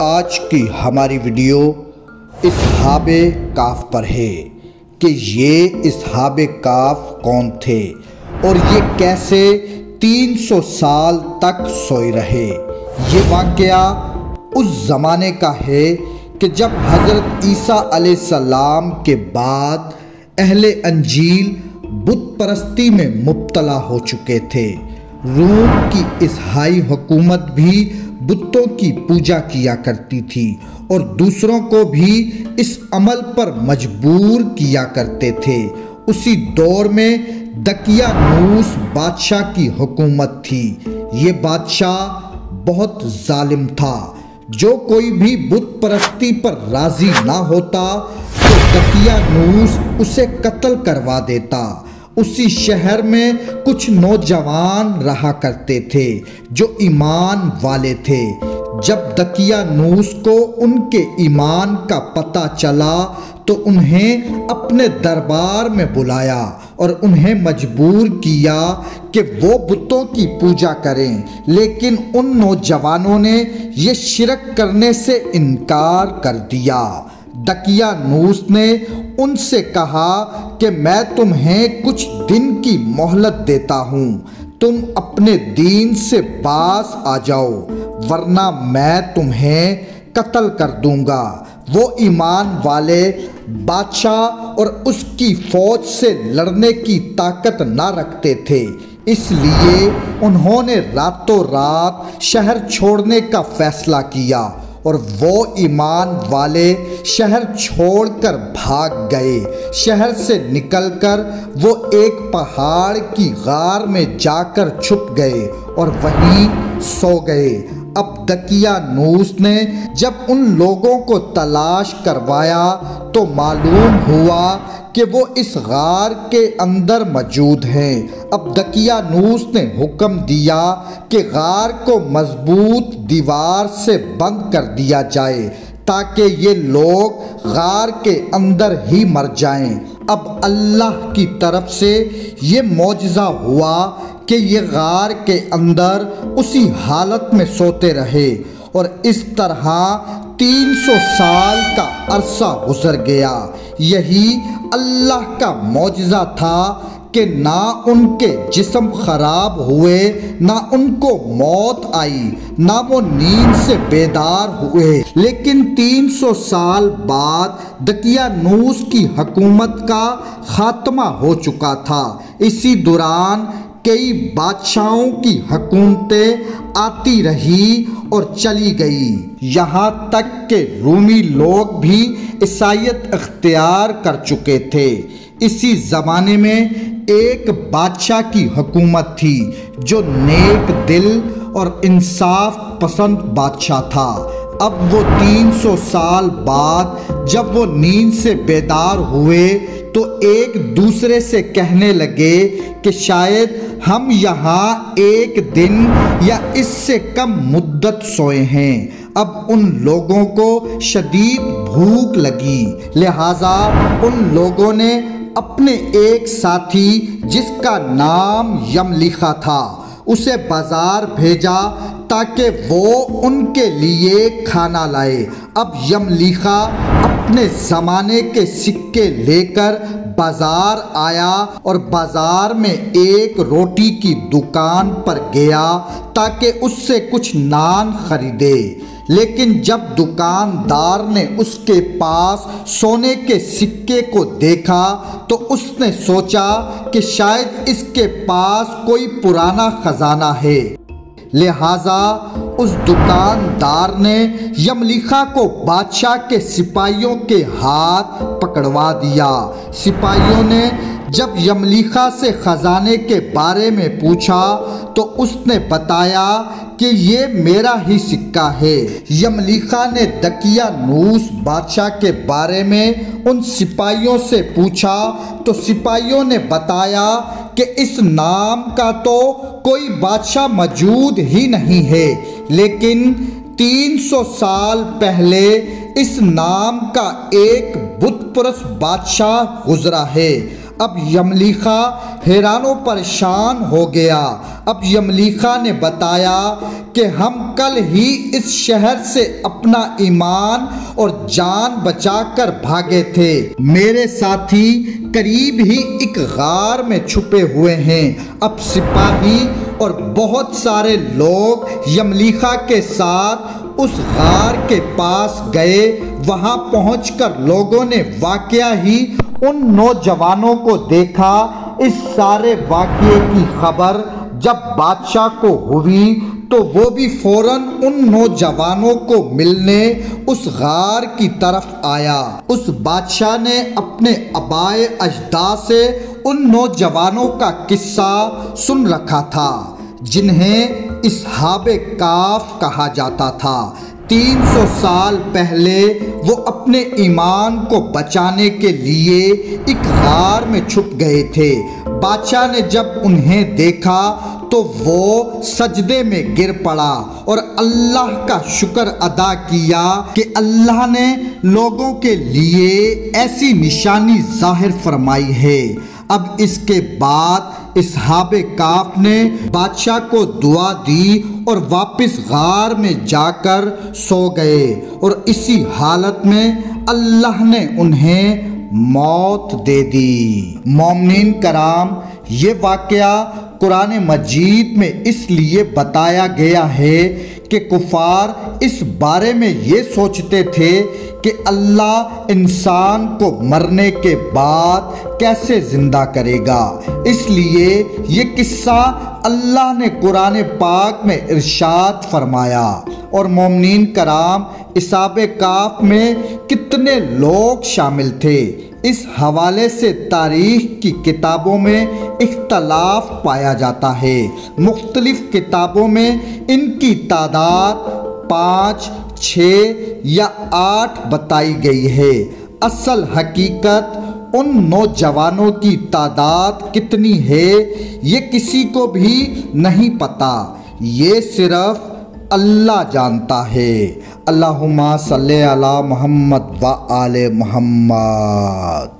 आज की हमारी वीडियो इसहाबे काफ पर है कि ये इसहाबे काफ कौन थे और ये कैसे 300 साल तक सोए रहे। ये वाक़या उस ज़माने का है कि जब हज़रत ईसा अलैहिस्सलाम के बाद अहले अंजील बुत परस्ती में मुब्तला हो चुके थे। रूम की ईसाई हुकूमत भी बुतों की पूजा किया करती थी और दूसरों को भी इस अमल पर मजबूर किया करते थे। उसी दौर में दकियानूस बादशाह की हुकूमत थी। ये बादशाह बहुत जालिम था। जो कोई भी बुत परस्ती पर राजी ना होता तो दकियानूस उसे कत्ल करवा देता। उसी शहर में कुछ नौजवान रहा करते थे जो ईमान वाले थे। जब दकियानूस को उनके ईमान का पता चला तो उन्हें अपने दरबार में बुलाया और उन्हें मजबूर किया कि वो बुतों की पूजा करें, लेकिन उन नौजवानों ने ये शिरक करने से इनकार कर दिया। दकियानूस ने उनसे कहा कि मैं तुम्हें कुछ दिन की मोहलत देता हूँ, तुम अपने दीन से बाज आ जाओ वरना मैं तुम्हें कत्ल कर दूंगा। वो ईमान वाले बादशाह और उसकी फौज से लड़ने की ताकत ना रखते थे, इसलिए उन्होंने रातों रात शहर छोड़ने का फैसला किया और वो ईमान वाले शहर छोड़कर भाग गए। शहर से निकलकर वो एक पहाड़ की गार में जाकर छुप गए और वहीं सो गए। अब दकियानूस ने जब उन लोगों को तलाश करवाया तो मालूम हुआ कि वो इस गार के अंदर मौजूद हैं। अब दकियानूस ने हुक्म दिया कि गार को मजबूत दीवार से बंद कर दिया जाए ताकि ये लोग गार के अंदर ही मर जाएं। अब अल्लाह की तरफ से ये मौजज़ा हुआ कि ये गार के अंदर उसी हालत में सोते रहे और इस तरह 300 साल का अरसा गुजर गया। यही अल्लाह का मौजज़ा था कि ना उनके जिस्म खराब हुए, ना उनको मौत आई, ना वो नींद से बेदार हुए। लेकिन 300 साल बाद दकियानूस की हुकूमत का खात्मा हो चुका था। इसी दौरान कई बादशाहों की हुकूमतें आती रही और चली गई, यहाँ तक कि रूमी लोग भी ईसाईयत इख्तियार कर चुके थे। इसी ज़माने में एक बादशाह की हुकूमत थी जो नेक दिल और इंसाफ पसंद बादशाह था। अब वो 300 साल बाद जब वो नींद से बेदार हुए तो एक दूसरे से कहने लगे कि शायद हम यहाँ एक दिन या इससे कम मुद्दत सोए हैं। अब उन लोगों को शदीद भूख लगी, लिहाजा उन लोगों ने अपने एक साथी जिसका नाम यमलीखा था उसे बाजार भेजा ताकि वो उनके लिए खाना लाए। अब यमलीखा अपने ज़माने के सिक्के लेकर बाजार आया और बाजार में एक रोटी की दुकान पर गया ताकि उससे कुछ नान खरीदे। लेकिन जब दुकानदार ने उसके पास सोने के सिक्के को देखा तो उसने सोचा कि शायद इसके पास कोई पुराना खजाना है। लिहाजा उस दुकानदार ने यमलीखा को बादशाह के सिपाहियों के हाथ पकड़वा दिया। सिपाहियों ने जब यमलीखा से खजाने के बारे में पूछा तो उसने बताया कि ये मेरा ही सिक्का है। यमलीखा ने दकियानूस बादशाह के बारे में उन सिपाहियों से पूछा तो सिपाहियों ने बताया कि इस नाम का तो कोई बादशाह मौजूद ही नहीं है, लेकिन 300 साल पहले इस नाम का एक बुतपरस्त बादशाह गुजरा है। अब यमलीखा हैरानो परेशान हो गया। अब यमलीखा ने बताया कि हम कल ही इस शहर से अपना ईमान और जान बचाकर भागे थे। मेरे साथी करीब ही एक गार में छुपे हुए हैं। अब सिपाही और बहुत सारे लोग यमलीखा के साथ उस गार के पास गए। वहां पहुंचकर लोगों ने वाकया ही उन नौजवानों को देखा। इस सारे वाकये की खबर जब बादशाह को हुई तो वो भी फौरन उन नौजवानों को मिलने उस गार की तरफ आया। उस बादशाह ने अपने आबाए अजदाद से उन नौजवानों का किस्सा सुन रखा था जिन्हें इसहाबे काफ कहा जाता था। 300 साल पहले वो अपने ईमान को बचाने के लिए एक गार में छुप गए थे। बादशाह ने जब उन्हें देखा तो वो सजदे में गिर पड़ा और अल्लाह का शुक्र अदा किया कि अल्लाह ने लोगों के लिए ऐसी निशानी जाहिर फरमाई है। अब इसके बाद इसहाबे काफ ने बादशाह को दुआ दी और वापस गार में जाकर सो गए और इसी हालत में अल्लाह ने उन्हें मौत दे दी। मोमिनीन कराम, ये वाकया कुरान मजीद में इसलिए बताया गया है कि कुफार इस बारे में ये सोचते थे कि अल्लाह इंसान को मरने के बाद कैसे जिंदा करेगा। इसलिए ये किस्सा अल्लाह ने कुरान पाक में इरशाद फरमाया। और मोमिनीन कराम, इसहाबे काफ में कितने लोग शामिल थे, इस हवाले से तारीख की किताबों में इख्तलाफ पाया जाता है। मुख्तलिफ किताबों में इनकी तादाद 5, 6 या 8 बताई गई है। असल हकीकत उन नौजवानों की तादाद कितनी है ये किसी को भी नहीं पता, ये सिर्फ अल्लाह जानता है। अल्लाहुम्मा सल्ले अला मुहम्मद व आले मुहम्मद।